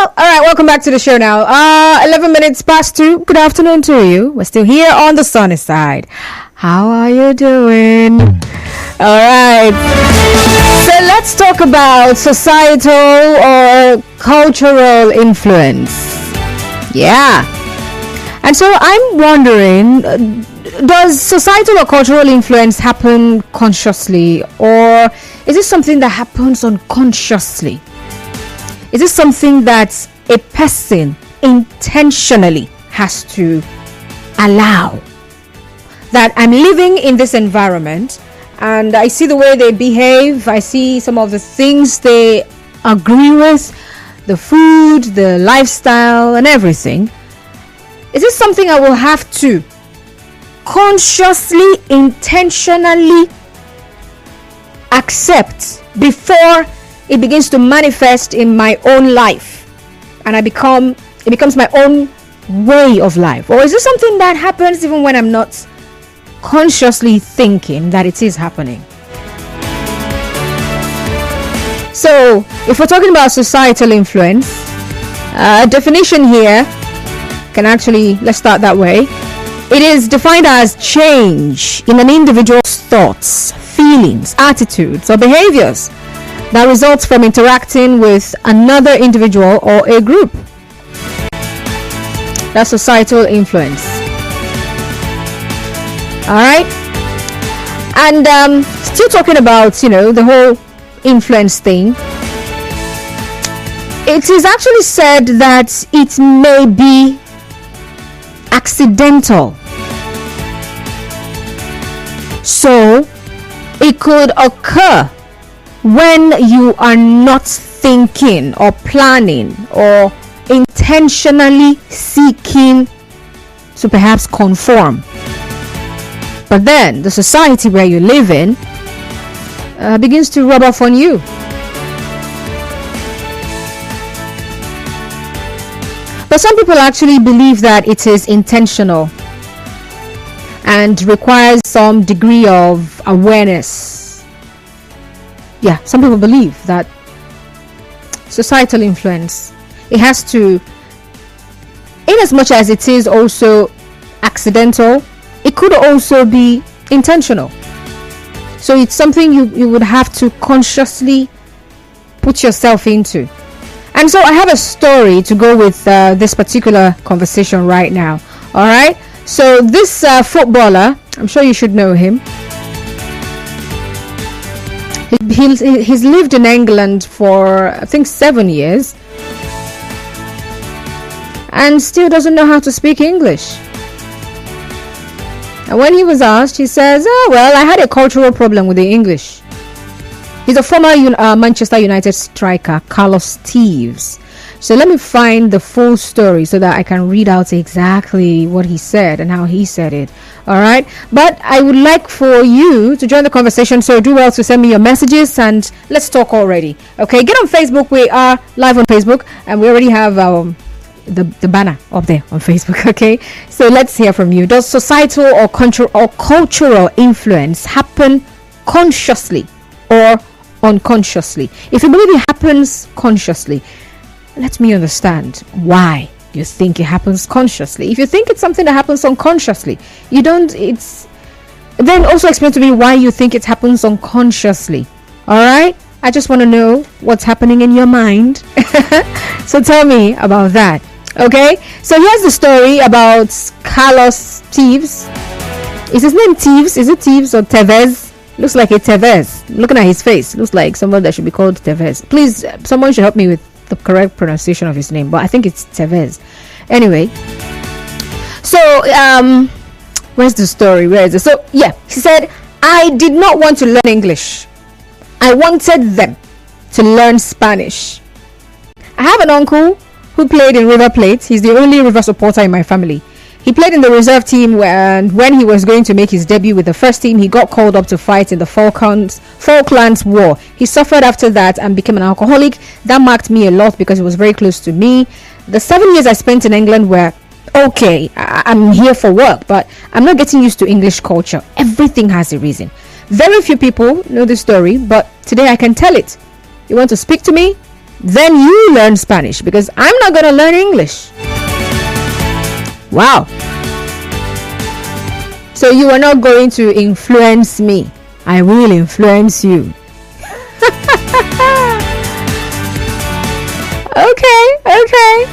All right, welcome back to the show now. 11 minutes past 2. Good afternoon to you. We're still here on the sunny side. How are you doing? All right. So let's talk about societal or cultural influence. Yeah. And so I'm wondering, does societal or cultural influence happen consciously, or is it something that happens unconsciously? Is it something that a person intentionally has to allow? That I'm living in this environment and I see the way they behave, I see some of the things they agree with, the food, the lifestyle, and everything. Is it something I will have to consciously, intentionally accept before it begins to manifest in my own life and it becomes my own way of life? Or is this something that happens even when I'm not consciously thinking that it is happening? So if we're talking about societal influence, a definition here can actually, let's start that way. It is defined as change in an individual's thoughts, feelings, attitudes, or behaviors that results from interacting with another individual or a group. That's societal influence. Alright? And still talking about, the whole influence thing. It is actually said that it may be accidental. So, it could occur when you are not thinking or planning or intentionally seeking to perhaps conform. But then the society where you live in begins to rub off on you. But some people actually believe that it is intentional and requires some degree of awareness. Yeah, some people believe that societal influence, it has to, in as much as it is also accidental, it could also be intentional. So it's something you would have to consciously put yourself into. And so I have a story to go with this particular conversation right now. All right. So this footballer, I'm sure you should know him. He's lived in England for, I think, 7 years. And still doesn't know how to speak English. And when he was asked, he says, "Oh, well, I had a cultural problem with the English." He's a former Manchester United striker, Carlos Tevez. So let me find the full story so that I can read out exactly what he said and how he said it. All right. But I would like for you to join the conversation. So do well to send me your messages and let's talk already. Okay. Get on Facebook. We are live on Facebook and we already have the banner up there on Facebook. Okay. So let's hear from you. Does societal or cultural influence happen consciously or unconsciously? If you believe it happens consciously, let me understand why you think it happens consciously. If you think it's something that happens unconsciously, then also explain to me why you think it happens unconsciously. All right, I just want to know what's happening in your mind. So tell me about that. Okay, so here's the story about Carlos Tevez. Is his name Tevez? Is it Tevez or Tevez? Looks like a Tevez. Looking at his face, looks like someone that should be called Tevez. Please, someone should help me with the correct pronunciation of his name, but I think it's Tevez. Anyway, so where's the story? Where is it? So yeah, he said, "I did not want to learn English. I wanted them to learn Spanish. I have an uncle who played in River Plate. He's the only River supporter in my family. He played in the reserve team when he was going to make his debut with the first team, he got called up to fight in the Falklands War. He suffered after that and became an alcoholic. That marked me a lot because it was very close to me. The 7 years I spent in England were okay. I'm here for work, but I'm not getting used to English culture. Everything has a reason. Very few people know this story, but today I can tell it. You want to speak to me? then you learn Spanish, because I'm not going to learn English. Wow. So you are not going to influence me. I will influence you. Okay.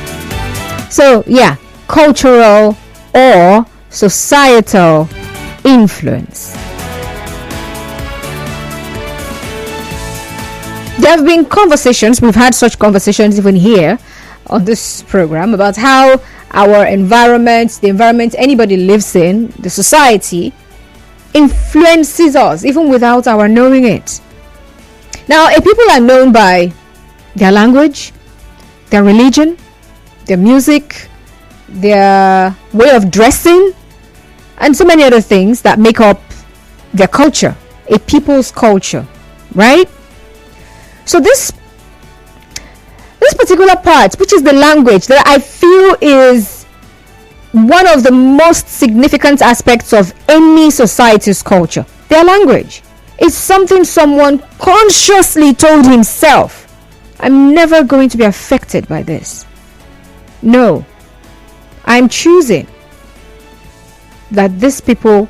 So yeah, cultural or societal influence. There have been conversations, we've had such conversations even here on this program, about how our environment, the environment anybody lives in, the society, influences us even without our knowing it. Now, if people are known by their language, their religion, their music, their way of dressing, and so many other things that make up their culture, a people's culture, right? So this particular part, which is the language, that I feel is one of the most significant aspects of any society's culture, their language. It's something someone consciously told himself, I'm never going to be affected by this. No, I'm choosing that these people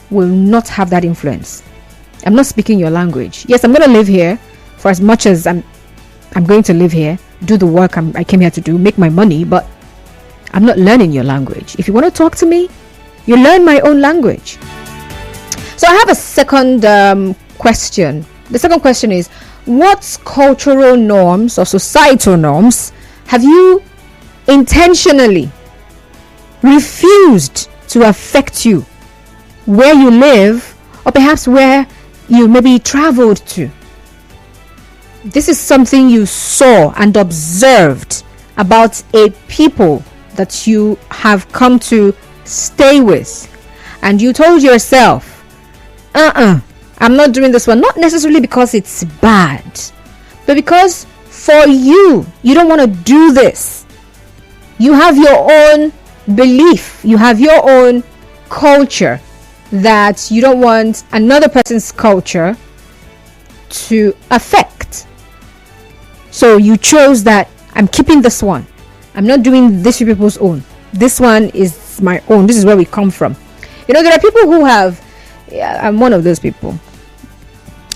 will not have that influence. I'm not speaking your language. Yes, I'm going to live here for as much as I'm going to live here, do the work I came here to do, make my money, but I'm not learning your language. If you want to talk to me, you learn my own language. So I have a second question. The second question is, what cultural norms or societal norms have you intentionally refused to affect you, where you live, or perhaps where you maybe traveled to? This is something you saw and observed about a people that you have come to stay with, and you told yourself, I'm not doing this one, not necessarily because it's bad, but because for you don't want to do this. You have your own belief, you have your own culture, that you don't want another person's culture to affect. So you chose that, I'm keeping this one, I'm not doing this with people's own, this one is my own, this is where we come from. You know, there are people who have, I'm one of those people.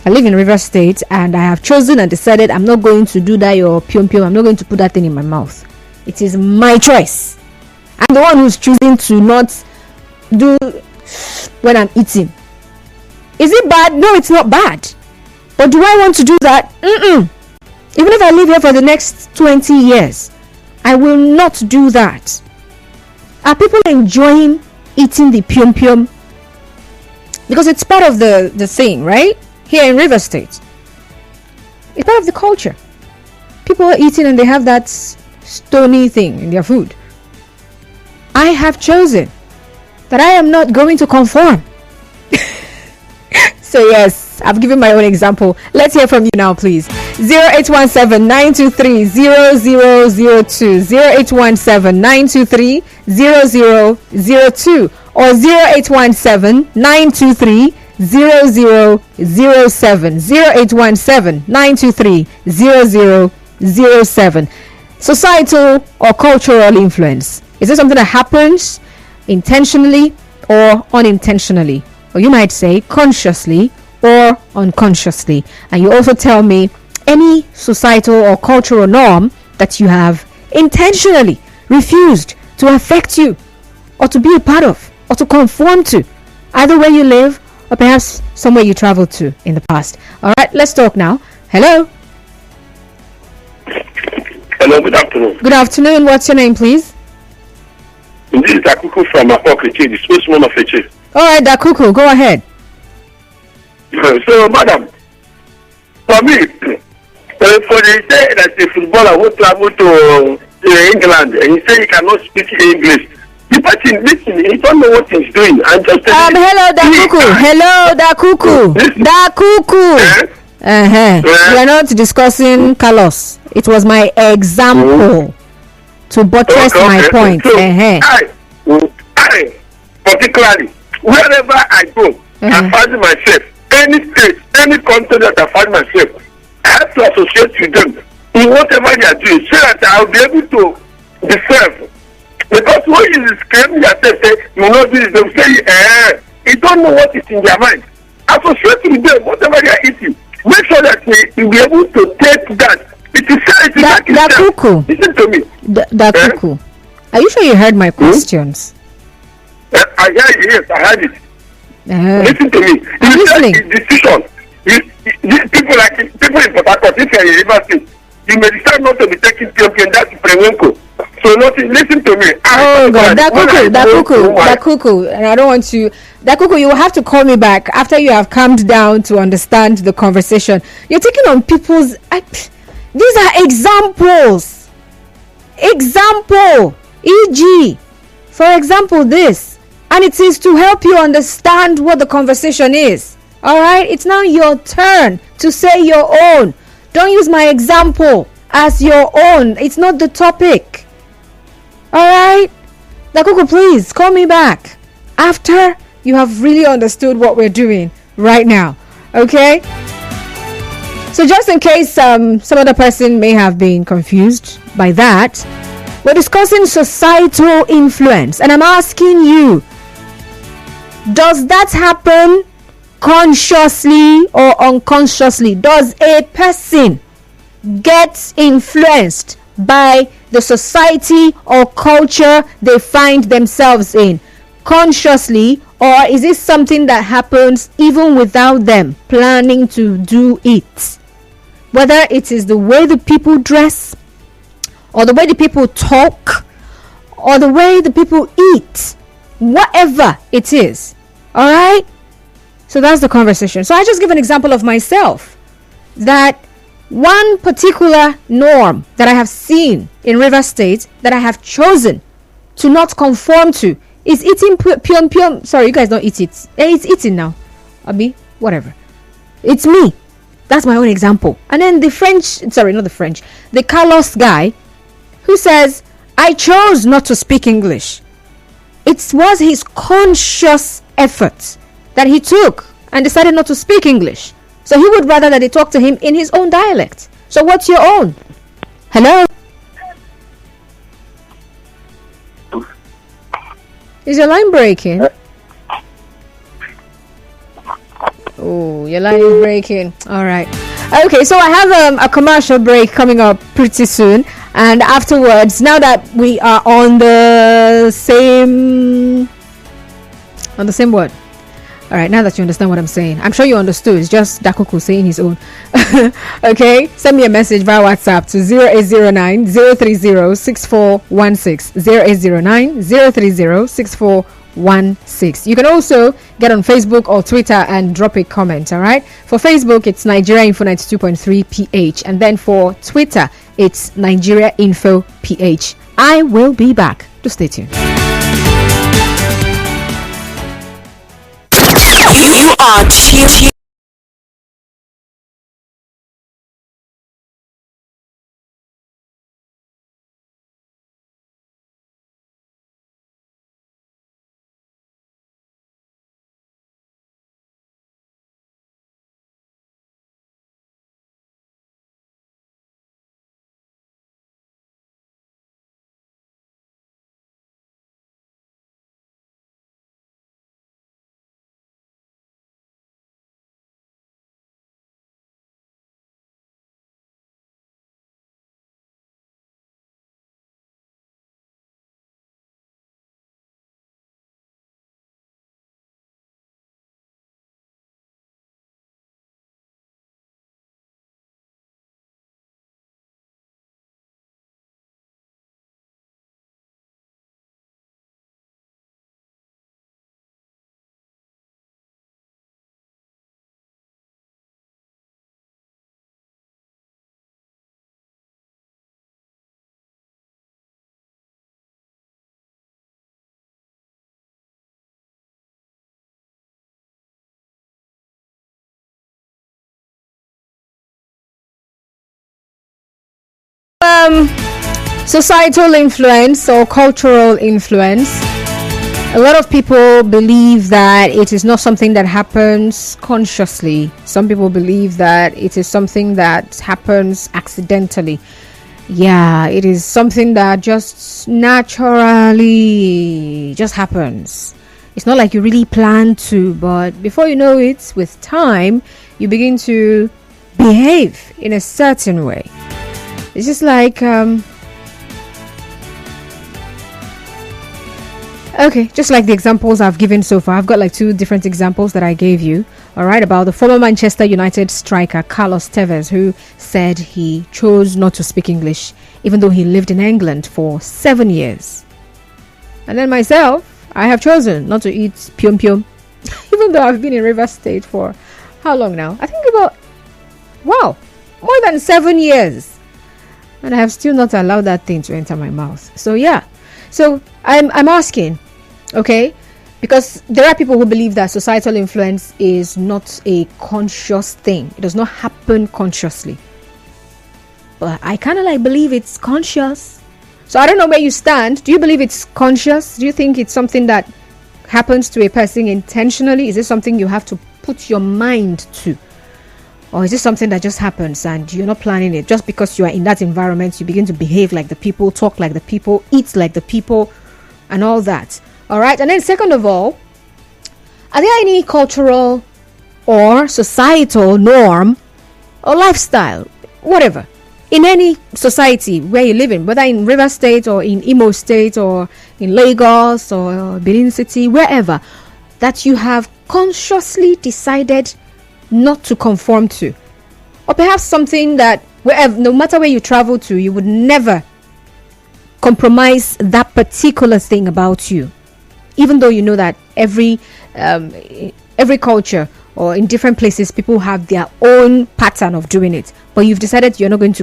I live in River State, and I have chosen and decided I'm not going to do that your pium pium, I'm not going to put that thing in my mouth. It is my choice. I'm the one who's choosing to not do when I'm eating. Is it bad? No, it's not bad. But do I want to do that? Even if I live here for the next 20 years, I will not do that. Are people enjoying eating the pium pium? Because it's part of the thing, right? Here in River State, it's part of the culture. People are eating and they have that stony thing in their food. I have chosen that I am not going to conform. So yes, I've given my own example. Let's hear from you now, please. 0817-923-0002, 0817-923-0002, or 0817-923-0007, 0817-923-0007. Societal or cultural influence. Is this something that happens intentionally or unintentionally? Or you might say consciously or unconsciously. And you also tell me any societal or cultural norm that you have intentionally refused to affect you, or to be a part of, or to conform to, either where you live or perhaps somewhere you traveled to in the past. All right, let's talk now. Hello. Hello, good afternoon. Good afternoon. What's your name, please? This is Dakuku from Apokriti, the spokesman of Eche. All right, Dakuku, go ahead. So, madam, for me, for they say that a footballer will travel to England and he say he cannot speak English. The person listening, he don't know what he's doing. And just hello, Dakuku. Hello, Dakuku. Dakuku. We are not discussing Carlos. It was my example to buttress my point. So, I particularly, wherever I go, I find myself, any state, any country that I find myself, I have to associate with them in whatever you are doing so that I'll be able to be served. Because when you disclaim yourself, say you will not do this, they will say, you don't know what is in their mind. Associate with them, whatever they are eating. Make sure that you will be able to take that. It is that cuckoo. Listen to me. That cuckoo. Are you sure you heard my questions? I heard it, yes, I heard it. Listen to me. I'm listening. Decision. People in Port Harcourt, if you are in River State, you may decide not to be taking PMP, and that's Prewenko. So listen to me. Oh God, that cuckoo, and I don't want to. That cuckoo, you will have to call me back after you have calmed down to understand the conversation. You're taking on people's. These are examples. Example, e.g., for example, this, and it is to help you understand what the conversation is. All right, it's now your turn to say your own. Don't use my example as your own. It's not the topic. All right, Dakuku, please call me back after you have really understood what we're doing right now. Okay. So just in case some other person may have been confused by that, we're discussing societal influence, and I'm asking you, does that happen consciously or unconsciously? Does a person get influenced by the society or culture they find themselves in consciously, or is it something that happens even without them planning to do it? Whether it is the way the people dress, or the way the people talk, or the way the people eat, whatever it is. All right, so that's the conversation. So I just give an example of myself, that one particular norm that I have seen in River State that I have chosen to not conform to is eating pion. Sorry, you guys don't eat it. It's eating now. Abi, whatever. It's me. That's my own example. And then the Carlos guy who says, I chose not to speak English. It was his conscious effort that he took and decided not to speak English. So he would rather that they talk to him in his own dialect. So what's your own? Hello? Is your line breaking? Oh, your line is breaking. All right. Okay, so I have a commercial break coming up pretty soon. And afterwards, now that we are on the same word. All right, now that you understand what I'm saying, I'm sure you understood. It's just Dakuku saying his own. Okay, send me a message via WhatsApp to 0809 030 6416. 0809 030 6416. You can also get on Facebook or Twitter and drop a comment. All right, for Facebook, it's Nigeria Info 92.3 PH, and then for Twitter, it's Nigeria Info PH. I will be back. Just stay tuned. You are tuned. Societal influence or cultural influence. A lot of people believe that it is not something that happens consciously. Some people believe that it is something that happens accidentally. Yeah, it is something that just naturally just happens. It's not like you really plan to, but before you know it, with time, you begin to behave in a certain way. It's just like okay, just like the examples I've given so far. I've got like 2 different examples that I gave you. All right, about the former Manchester United striker Carlos Tevez, who said he chose not to speak English even though he lived in England for 7 years. And then myself, I have chosen not to eat pyom pyom even though I've been in River State for how long now? I think about more than 7 years. And I have still not allowed that thing to enter my mouth. So yeah. So I'm asking, okay? Because there are people who believe that societal influence is not a conscious thing. It does not happen consciously. But I kind of like believe it's conscious. So I don't know where you stand. Do you believe it's conscious? Do you think it's something that happens to a person intentionally? Is it something you have to put your mind to? Or is it something that just happens and you're not planning it? Just because you are in that environment, you begin to behave like the people, talk like the people, eat like the people, and all that. All right. And then second of all, are there any cultural or societal norm or lifestyle, whatever, in any society where you live in, whether in River State or in Imo State or in Lagos or Benin City, wherever, that you have consciously decided not to conform to? Or perhaps something that wherever, no matter where you travel to, you would never compromise that particular thing about you, even though you know that every culture or in different places people have their own pattern of doing it, but you've decided you're not going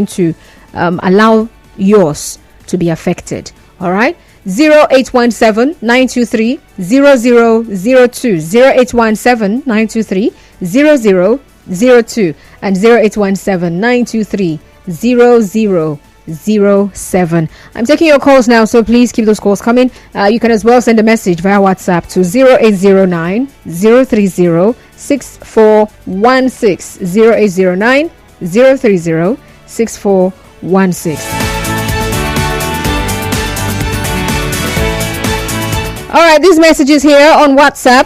to allow yours to be affected. All right. 0817 923 0002 0817 923 0002 and 0817 923 0007. I'm taking your calls now, so please keep those calls coming. You can as well send a message via WhatsApp to 0809 030 6416 0809 030 6416. All right, these messages here on WhatsApp.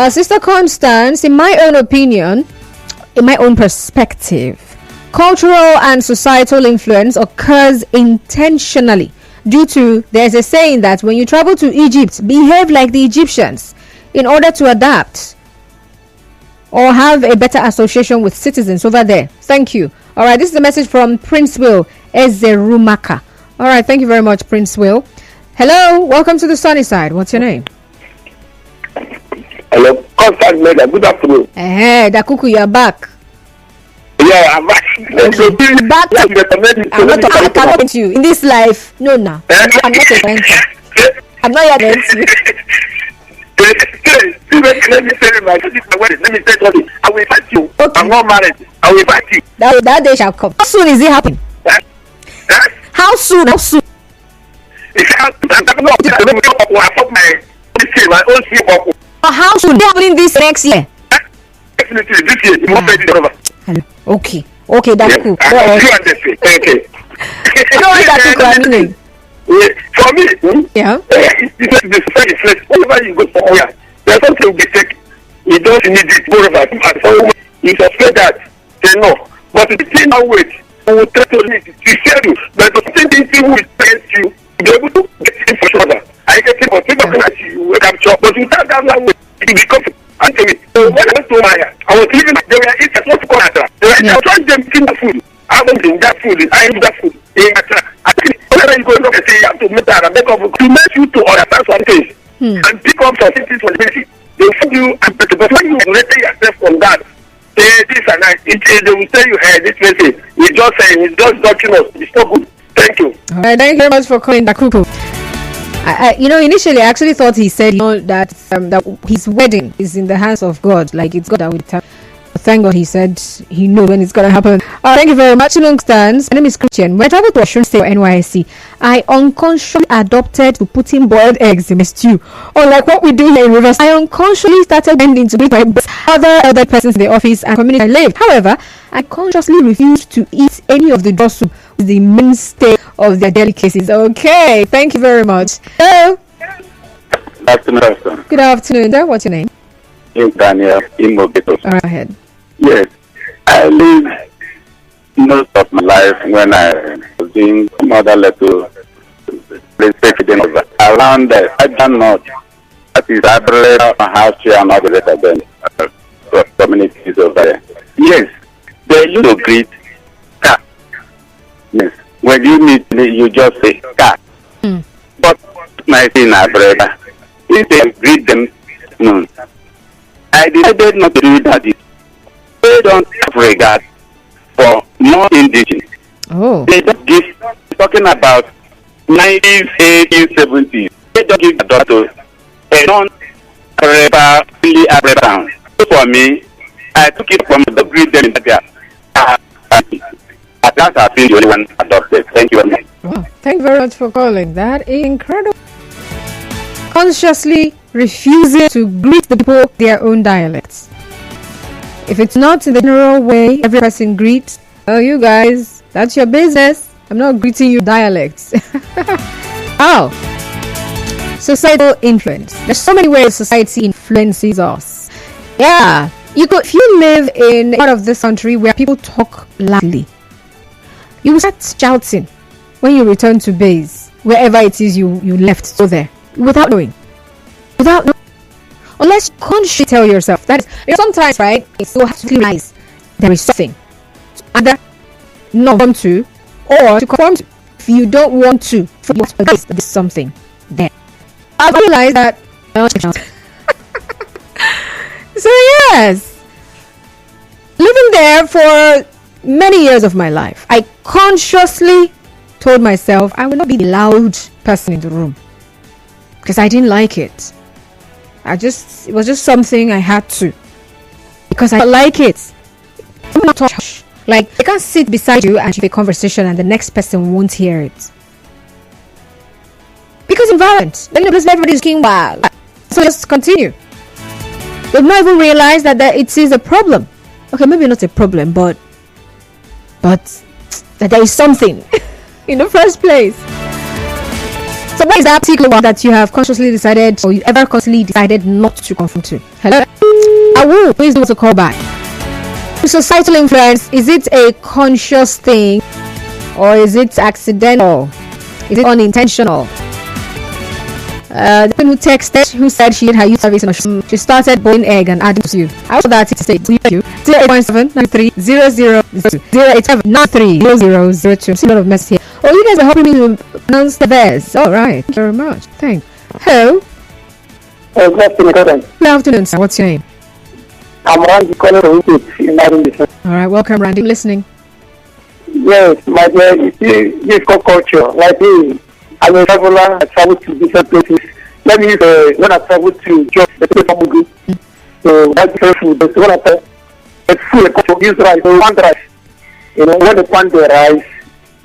Sister Constance, in my own opinion, in my own perspective, cultural and societal influence occurs intentionally due to, there's a saying that when you travel to Egypt, behave like the Egyptians in order to adapt or have a better association with citizens over there. Thank you. All right, this is a message from Prince Will Ezerumaka. All right, thank you very much, Prince Will. Hello, welcome to the sunny side. What's your name? Hello, Constant Mega. Good afternoon. Hey, Dakuku, you're back. Yeah, I'm back. So, back. I'm not talking to you in this life. No, I'm not a renter. I'm not your renter. Let me tell you, let me tell you, I will fight you. Okay. I'm not married. I will fight you. That day shall come. How soon is it happening? How soon? How soon? How soon? They're happening this next year. Definitely this year. Hello. Okay, that's cool. Okay. No, that's cool. For me, yeah. Whenever you go somewhere, there's something you take. You don't need it. Moreover, you suspect that they know. But if you not wait, we will try to limit it. You share you, but the same thing will test you. Be able to get it for sure. I get it for people that you will capture, but without that language, it will become. Anthony, so when I went to Maya, I was living. They were eating what's called Atra. I was trying them eating the food. I was in that food. I ate that food. I think whenever you go to say you have to make that and make up to make you to understand some things and pick up some things from the basic. They will find you and but when you relate yourself from that, say this and that, they will tell you, hey, this message, it's just saying, it's just touching us. It's not good. Thank you. All right, thank you very much for calling Dakuku. Initially, I actually thought he said, that his wedding is in the hands of God, like it's God that will determine. But Thank God he said he knew when it's going to happen. Thank you very much. Long stands. My name is Christian. When I traveled to Osun State or NYSC, I unconsciously adopted to putting boiled eggs in a stew. Or like what we do here in Rivers, I unconsciously started bending to greet my other persons in the office and community I lived. However, I consciously refused to eat any of the draw soup, the mainstay of their delicacies. Okay, thank you very much. Hello. Good afternoon. Good afternoon, sir. What's your name? Daniel Imogeto. All right, ahead. Yes, I lived most of my life when I was doing some other little president of around the Southern North. That is Abrera, Mahachi, and all the rest of them, communities over there. Yes, they used to greet car. Yes, when you meet me, you just say car. But my thing, Abrera, if they greet them, no. I decided not to do that. They don't have regard for non-indigenous. Oh. They don't give, talking about 90s, 80s, 70s. They don't give a daughter to a non-Arab, really Arab. So for me, I took it from the greet them in that at last I've been the only one adopted. Thank you very much. Wow. Thank you very much for calling. That is incredible. Consciously refusing to greet the people their own dialects. If it's not in the general way every person greets, oh, you guys, that's your business. I'm not greeting you dialects. Oh, societal influence. There's so many ways society influences us. Yeah, if you live in a part of this country where people talk loudly, you will start shouting when you return to base, wherever it is you left, so there, without knowing. Unless you consciously tell yourself that is, sometimes, right, you have to realize there is something either not want to or to conform to. If you don't want to, there's something there. I realized that. So yes, living there for many years of my life, I consciously told myself I would not be the loud person in the room because I didn't like it. It was just something I had to, because I like it. I'm not touch. Like, I can't sit beside you and have a conversation and the next person won't hear it. Because environment, then the place everybody's king wild. So let's continue. We've not even realized that it is a problem. Okay, maybe not a problem, but that there is something in the first place. So what is that particular one that you have consciously decided, or you ever consciously decided not to conform to? Hello? Awu, please do want to call back. Societal influence, is it a conscious thing or is it accidental? Is it unintentional? The person who texted, who said she did her youth service and she started boiling egg and adding to you. I want that to say to you. 08179300002. See a lot of mess here. Oh, you guys are helping me to pronounce the verse. All right. Thank you very much. Thanks. Hello. Good afternoon. Good afternoon, sir. What's your name? I'm Randy calling from Egypt. All right. Welcome, Randy. I'm listening. Yes, my dear, you see, this culture, like me, I'm a traveler. I travel to different places. Let me use when I travel to just the people from group. So that's different food. But when I tell it's food, like use rice, so one rice. You know, when they plant the rice,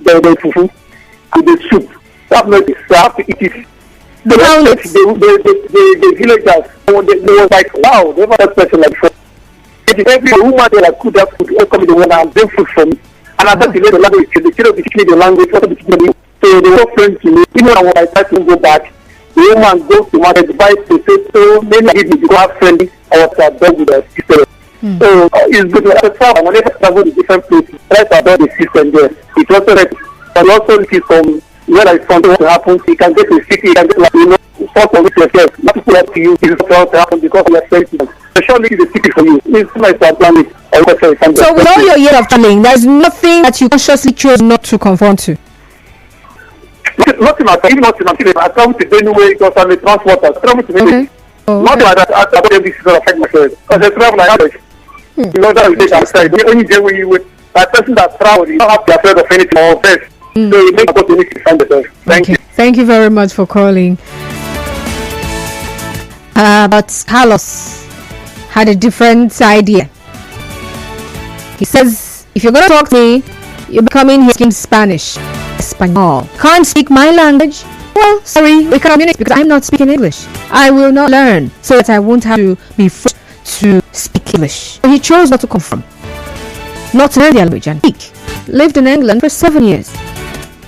they fufu and the soup. That makes it, so I have to eat it. The villagers, they were like, wow, they never had a person like that. Every woman they like cook that food, all come in the water and bring food for me. And I thought the language, the children speaking the language, what the children. So they were friends to me. Even when I tried to go back, the woman goes to market, buy potato, maybe give me because friendly. I was done with the sister. So it's good to travel. Whenever I travel to different places, try to adopt the system there. It's also right. But also see some where I found what happens. You can get to the city, you can get like, you know, sort of with yourself. Not people have to use it to happen because you are friends. So surely it's a city for you. It's nice to plan it. So with all your years of traveling, there's nothing that you consciously chose not to conform to. Nothing at all. Even nothing. I travel to Benue because I'm a transporter. I travel to Benue. Nothing like that. I travel this is affect myself. Because I travel like that. You know that we take outside. The only day when you with that person that travel, you don't have to be afraid of anything or best. So you make opportunity to find the best. Thank you. Thank you very much for calling. But Carlos had a different idea. He says, if you're going to talk to me, you're coming here speaking Spanish. Espanol. Can't speak my language? Well, sorry, we can't communicate because I'm not speaking English. I will not learn so that I won't have to be forced to speak English. So he chose not to conform, not to learn the language and speak. Lived in England for 7 years.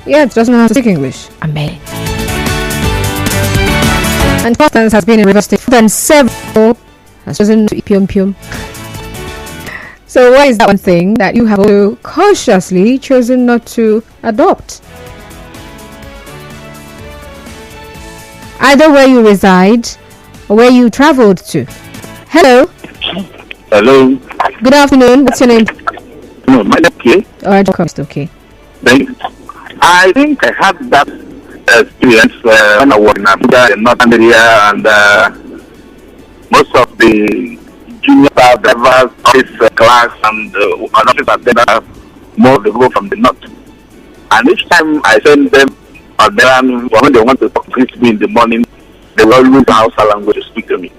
Yet doesn't know how to speak English. Amazing. And Constance has been in River State for than 7 years. Has chosen to eat pium. So what is that one thing that you have also consciously chosen not to adopt? Either where you reside or where you traveled to. Hello. Hello. Good afternoon. What's your name? No, my name is K. Alright, okay. I think I had that experience when I was in Abuja in Northern area, and most of the junior drivers, office class, and office attendants, more of the go from the north. And each time I send them on them, when they want to talk to me in the morning, they will always use Hausa language to speak to me.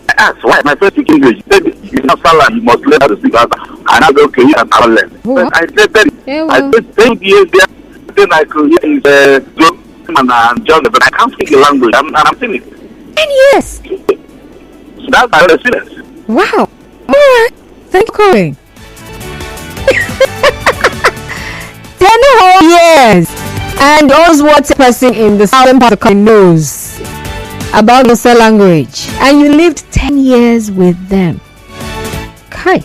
I asked, why? My friend speak English. He said, you know Hausa, you must learn how to speak Hausa. And I said, okay, you can learn. But I said, I said, 10 years there, then I could hear his and John, but I can't speak the language. I'm saying it. 10 years! So that's my experience. Wow. Alright. Thank you for calling. 10 whole years. And also what a person in the southern part of the country knows about the Hausa language. And you lived 10 years with them. Kai.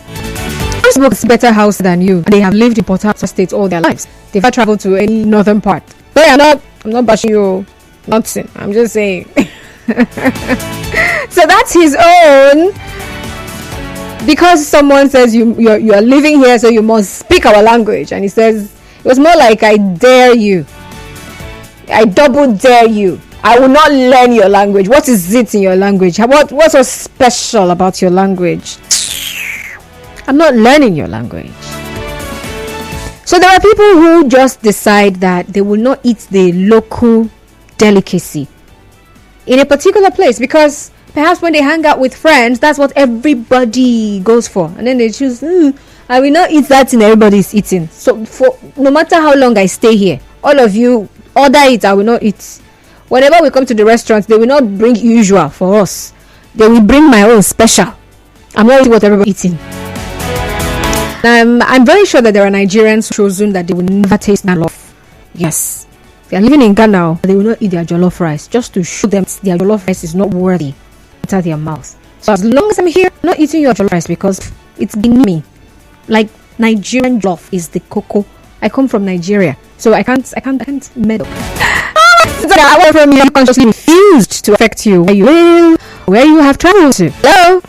Most people speak better Hausa than you. And they have lived in Port Harcourt State all their lives. They've not traveled to any northern part. But I'm not bashing you. Nothing. I'm just saying. So that's his own. Because someone says you are living here, so you must speak our language. And he says, it was more like, I dare you. I double dare you. I will not learn your language. What is it in your language? What's so special about your language? I'm not learning your language. So there are people who just decide that they will not eat the local delicacy in a particular place because perhaps when they hang out with friends, that's what everybody goes for. And then they choose, I will not eat that thing everybody's eating. So for no matter how long I stay here, all of you order it, I will not eat. Whenever we come to the restaurant, they will not bring usual for us. They will bring my own special. I'm not eating what everybody's eating. I'm very sure that there are Nigerians chosen that they will never taste jollof. Yes. They are living in Ghana, they will not eat their jollof rice just to show them their jollof rice is not worthy enter their mouth. So as long as I'm here, I'm not eating your jollof rice because it's been me. Like Nigerian jollof is the cocoa. I come from Nigeria, so I can't meddle. So I want from you consciously refused to affect you where you live, where you have traveled to. Hello.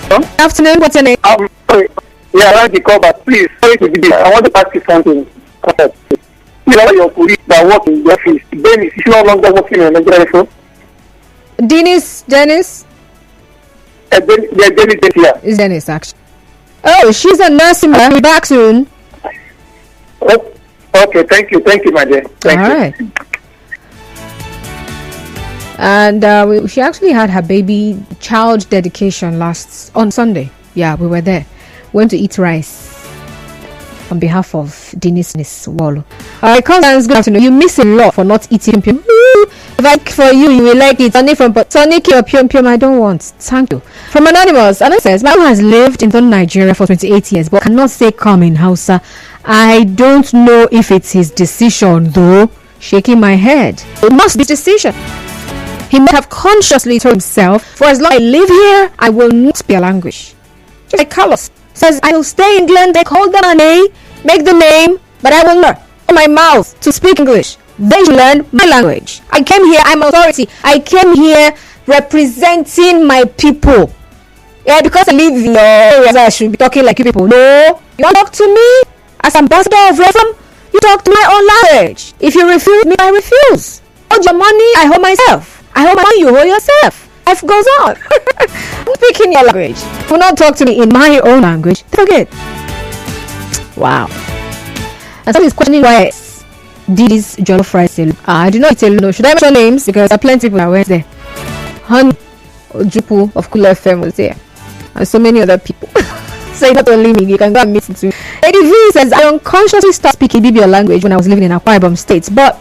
Good afternoon. What's your name? Sorry. Yeah, I like the call, but please, sorry to be there. I want to ask you something. You know your colleague that work in the office, Dennis, is no longer working in Nigeria, so? Dennis? Dennis here. It's Dennis, actually. Oh, she's a nurse. I'll be back soon. Oh, okay, thank you, my dear. Thank you. Right. And she actually had her baby child dedication on Sunday. Yeah, we were there. Went to eat rice on behalf of Dennis Wallo. Alright, Constance, good afternoon. You miss a lot for not eating pium. If I for you, you will like it. Sonny from Sonic or pium, I don't want. Thank you. From Anonymous, Anna says, my mom has lived in Nigeria for 28 years, but cannot say come in Hausa. I don't know if it's his decision, though. Shaking my head. It must be his decision. He must have consciously told himself, for as long as I live here, I will not speak a language. Just like Carlos says, I will stay in England, they call the money, make the name, but I will not open my mouth to speak English. They should learn my language. I came here, I'm authority. I came here representing my people. Yeah, because I live in your area, I should be talking like you people. No, you want to talk to me as ambassador of reform? You talk to my own language. If you refuse me, I refuse. Hold your money, I hold myself. I hold my money, you hold yourself. Life goes on. I'm speaking your language. Do not talk to me in my own language. Forget. Wow. And somebody's questioning why did this jollof rice alone. I do not eat alone. No. Should I mention names? Because there are plenty of people that went there. Honey Ojupu of Kula FM was there. And so many other people. So not only me, you can go and meet it too. Lady V says, I unconsciously started speaking Ibibio language when I was living in Akwa Ibom State, but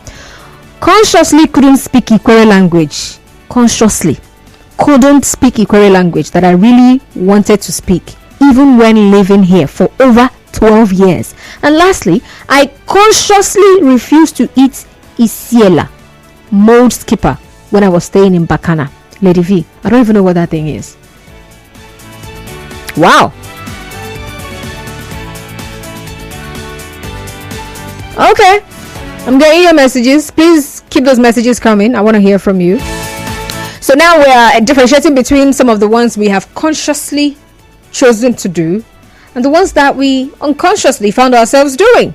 consciously couldn't speak Ikwere language. Consciously couldn't speak Ikwere language that I really wanted to speak, even when living here for over 12 years. And lastly, I consciously refused to eat isiela, mold skipper, when I was staying in Bakana. Lady V, I don't even know what that thing is. Wow. Okay, I'm getting your messages. Please keep those messages coming. I want to hear from you. So now we are differentiating between some of the ones we have consciously chosen to do and the ones that we unconsciously found ourselves doing.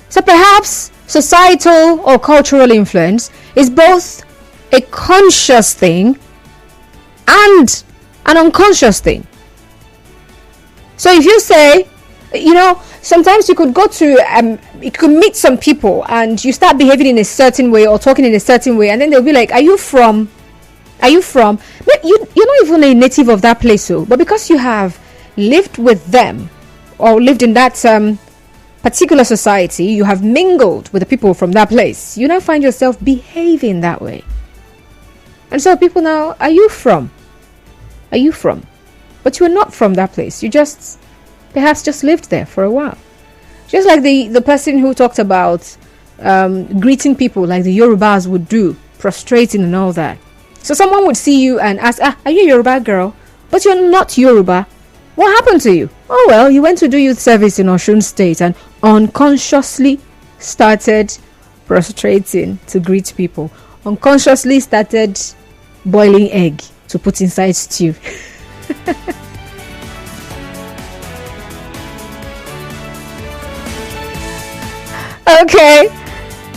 So perhaps societal or cultural influence is both a conscious thing and an unconscious thing. So if you say, sometimes you could go to, you could meet some people and you start behaving in a certain way or talking in a certain way, and then they'll be like, are you from? You're not even a native of that place, but because you have lived with them or lived in that particular society, you have mingled with the people from that place, you now find yourself behaving that way. And so people now, are you from? But you are not from that place. You perhaps just lived there for a while. Just like the person who talked about greeting people like the Yorubas would do, prostrating and all that. So someone would see you and ask, are you a Yoruba girl? But you're not Yoruba. What happened to you? Oh, well, you went to do youth service in Osun State and unconsciously started prostrating to greet people. Unconsciously started boiling egg to put inside stew. Okay,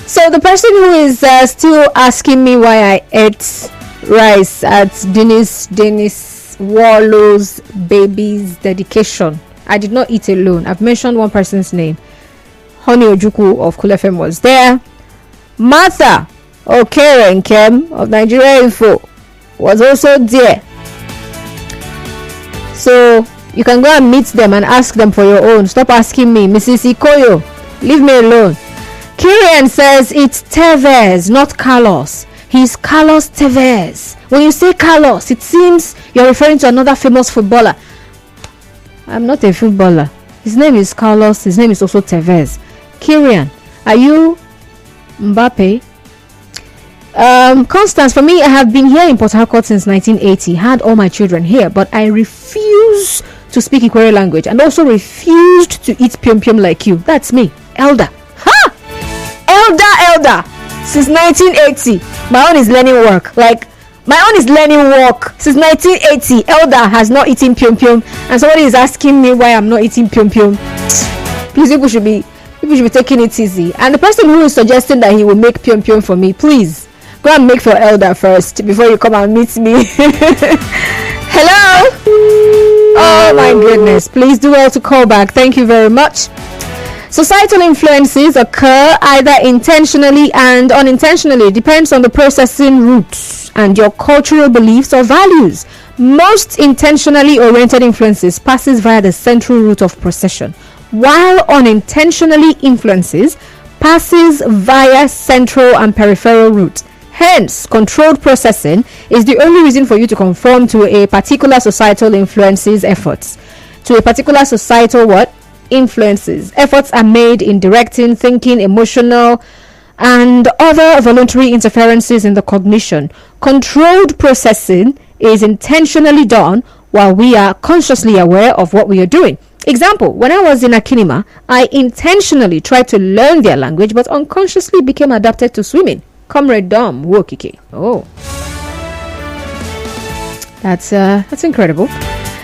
so the person who is still asking me why I ate rice at Dennis Warlow's baby's dedication. I did not eat alone. I've mentioned one person's name. Honey Ojuku of Cool FM was there. Martha Okerenkem of Nigeria Info was also there. So you can go and meet them and ask them for your own. Stop asking me, Mrs. Ikoyo. Leave me alone. Kirian says it's Tevez, not Carlos. He's Carlos Tevez. When you say Carlos, it seems you're referring to another famous footballer. I'm not a footballer. His name is Carlos. His name is also Tevez. Kirian, are you Mbappe? Constance, for me, I have been here in Port Harcourt since 1980. Had all my children here, but I refuse to speak Ikwere language and also refused to eat pium pium like you. That's me, Elder. Ha! Elder. Since 1980, my own is learning work. Since 1980. Elder has not eaten pium pium, and somebody is asking me why I'm not eating pium pium. Please, people should be taking it easy. And the person who is suggesting that he will make pium pium for me, please go and make for Elder first before you come and meet me. Hello. Oh my goodness. Please do well to call back. Thank you very much. Societal influences occur either intentionally and unintentionally. Depends on the processing routes and your cultural beliefs or values. Most intentionally oriented influences passes via the central route of procession, while unintentionally influences passes via central and peripheral routes. Hence, controlled processing is the only reason for you to conform to a particular societal influences efforts. To a particular societal influences. Efforts are made in directing, thinking, emotional, and other voluntary interferences in the cognition. Controlled processing is intentionally done while we are consciously aware of what we are doing. Example, when I was in Akinima, I intentionally tried to learn their language but unconsciously became adapted to swimming. Comrade Dom Wokike. Oh, that's incredible.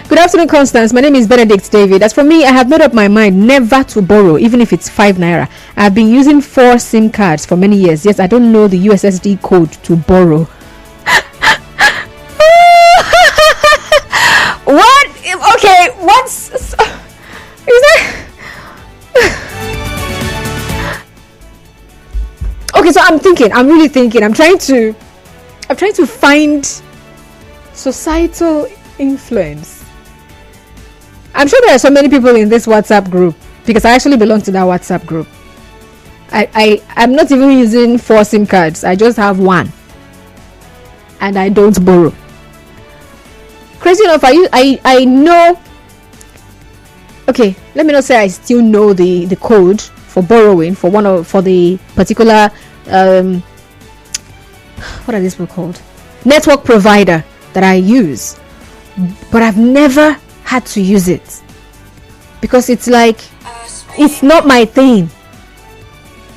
Good afternoon, Constance. My name is Benedict David. As for me, I have made up my mind never to borrow, even if it's 5 naira. I have been using 4 SIM cards for many years. Yes, I don't know the USSD code to borrow. What? Okay, what's... Is that... Okay, so I'm really thinking. I'm trying to find societal influence. I'm sure there are so many people in this WhatsApp group because I actually belong to that WhatsApp group. I'm not even using 4 SIM cards. I just have one, and I don't borrow. Crazy enough, I know. Okay, let me not say I still know the code for borrowing for the particular what are these people called, network provider that I use, but I've never had to use it because it's like it's not my thing.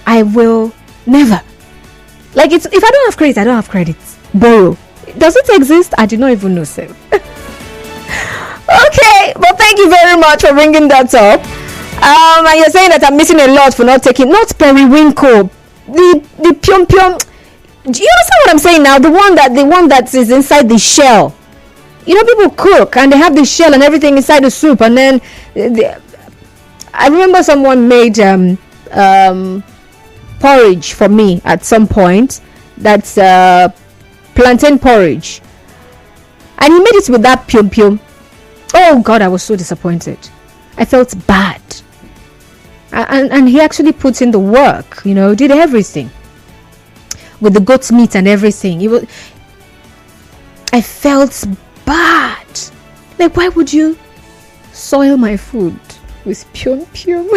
I will never, like, it's, if I don't have credit, I don't have credit. Borrow, does it exist? I did not even know so. Okay, but thank you very much for bringing that up. And you're saying that I'm missing a lot for not taking, not periwinkle, the pium pium. Do you understand what I'm saying now? The one that is inside the shell. You know, people cook and they have the shell and everything inside the soup, and then I remember someone made porridge for me at some point. That's plantain porridge, and he made it with that pium pium. Oh God, I was so disappointed. I felt bad. And he actually put in the work, you know, did everything with the goat's meat and everything. I felt bad. Like, why would you soil my food with pium pium?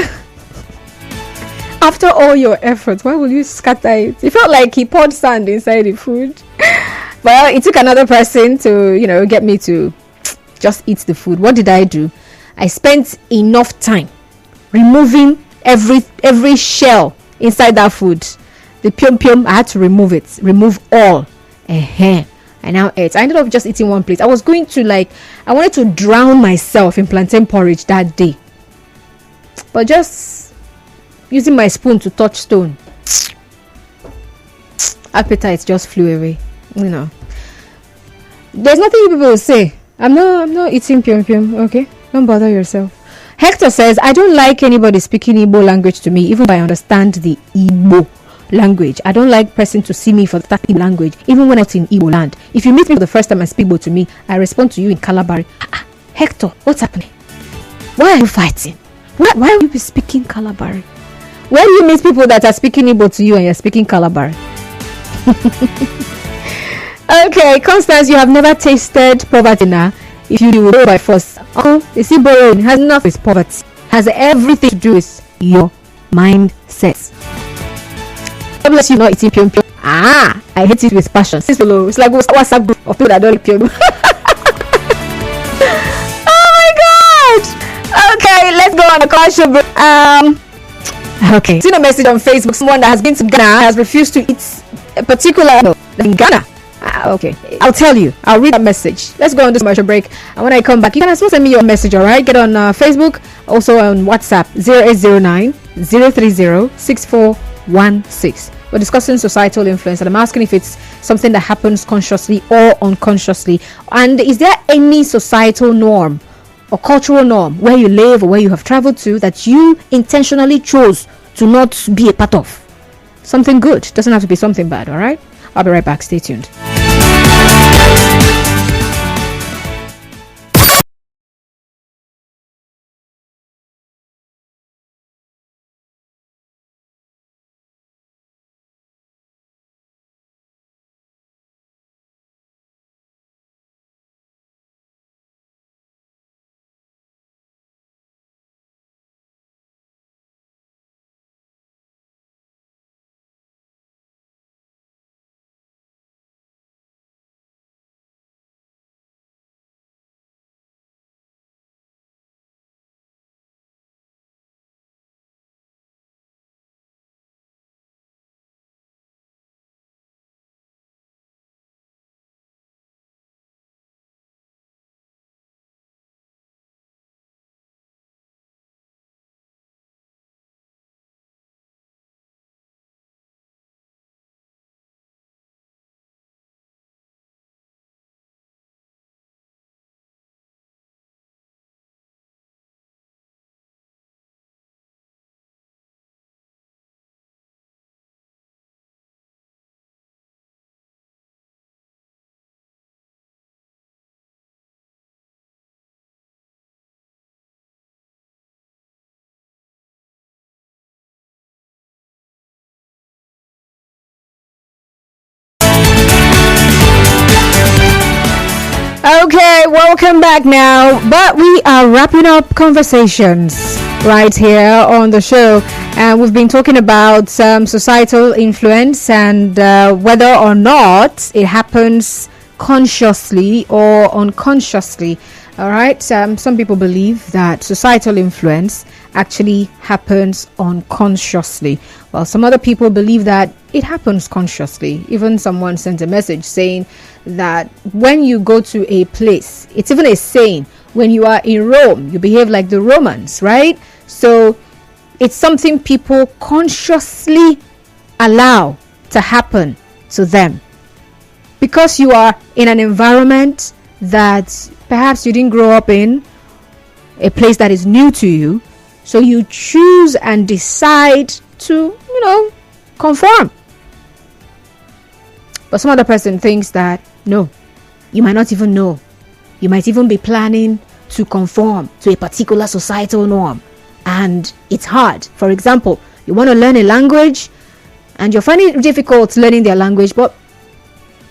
After all your effort, why will you scatter it? It felt like he poured sand inside the food. Well, it took another person to, you know, get me to just eat the food. What did I do? I spent enough time removing every shell inside that food. The pium pium, I had to remove all. I now ate. I ended up just eating one plate. I was going to, like, I wanted to drown myself in plantain porridge that day, but just using my spoon to touch stone, appetite just flew away. You know, there's nothing people will say. I'm not eating pium pium. Okay, don't bother yourself. Hector says, I don't like anybody speaking Igbo language to me, even if I understand the Igbo language. I don't like person to see me for that Igbo language, even when I'm in Igbo land. If you meet me for the first time and speak Igbo to me, I respond to you in Calabari. Hector, what's happening? Why are you fighting? Why are you speaking Calabari? When you meet people that are speaking Igbo to you and you're speaking Calabari? Okay, Constance, you have never tasted poverty now. If you do it by force. Oh, you see, borrowing has nothing with poverty. Has everything to do with your mindset. God bless you not eating pium pium. I hate it with passion. It's like WhatsApp group of people that don't like pium. Oh my God. Okay, let's go on a commercial break. Okay. Seen a message on Facebook. Someone that has been to Ghana has refused to eat a particular in Ghana. Okay, I'll tell you. I'll read that message. Let's go on this commercial break, and when I come back, you can also send me your message. All right, get on Facebook, also on WhatsApp 0809 030 6416. We're discussing societal influence, and I'm asking if it's something that happens consciously or unconsciously, and is there any societal norm or cultural norm where you live or where you have traveled to that you intentionally chose to not be a part of? Something good, doesn't have to be something bad. All right, I'll be right back. Stay tuned. Okay, welcome back now. But we are wrapping up conversations right here on the show. And we've been talking about societal influence and whether or not it happens consciously or unconsciously. All right. Some people believe that societal influence actually happens unconsciously, while some other people believe that it happens consciously. Even someone sent a message saying that when you go to a place, it's even a saying, when you are in Rome, you behave like the Romans, right? So it's something people consciously allow to happen to them because you are in an environment that perhaps you didn't grow up in, a place that is new to you. So you choose and decide to, conform. But some other person thinks that, no, you might not even know. You might even be planning to conform to a particular societal norm. And it's hard. For example, you want to learn a language and you're finding it difficult learning their language, but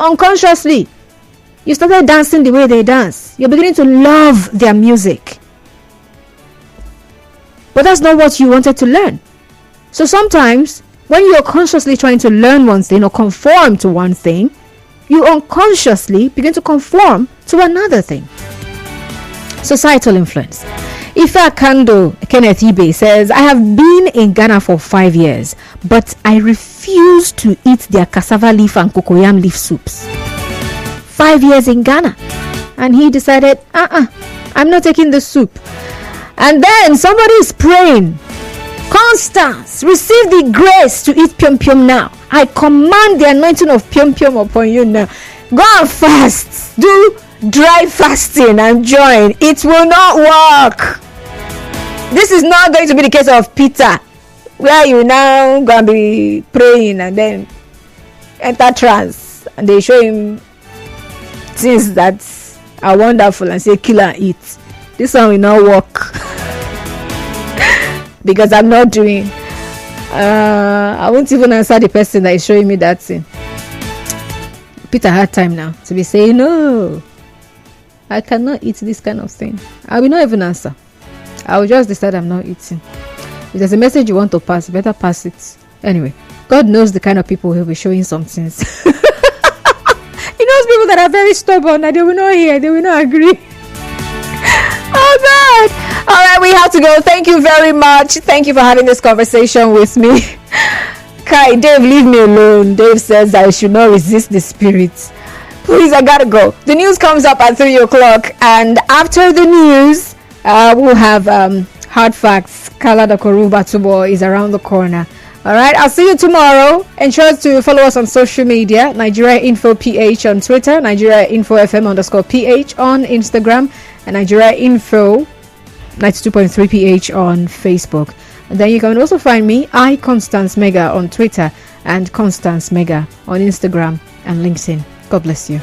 unconsciously, you started dancing the way they dance. You're beginning to love their music. But that's not what you wanted to learn. So sometimes when you're consciously trying to learn one thing or conform to one thing, you unconsciously begin to conform to another thing. Societal influence. Ifa Kando Kenneth Ibe says, I have been in Ghana for 5 years, but I refuse to eat their cassava leaf and cocoyam leaf soups. 5 years in Ghana. And he decided, I'm not taking the soup. And then somebody is praying, Constance, receive the grace to eat pium pium now. I command the anointing of pium pium upon you now. Go and fast. Do dry fasting and join. It will not work. This is not going to be the case of Peter, where you now going to be praying and then enter trance. And they show him things that are wonderful and say, kill and eat. This one will not work. Because I'm not doing. I won't even answer the person that is showing me that thing. Peter had time now to be saying, no, I cannot eat this kind of thing. I will not even answer. I will just decide I'm not eating. If there's a message you want to pass, better pass it. Anyway, God knows the kind of people who will be showing some things. He knows people that are very stubborn and they will not hear, they will not agree. Oh God. All right, we have to go. Thank you very much. Thank you for having this conversation with me. Kai, Dave, leave me alone. Dave says I should not resist the spirit. Please, I gotta go. The news comes up at 3 o'clock, and after the news, we'll have hard facts. Kala Koruba Tubo is around the corner. All right, I'll see you tomorrow. Ensure to follow us on social media. Nigeria Info PH on Twitter, Nigeria Info FM _PH on Instagram, and Nigeria Info 92.3 PH on Facebook. And then you can also find me, Constance Mega, on Twitter and Constance Mega on Instagram and LinkedIn. God bless you.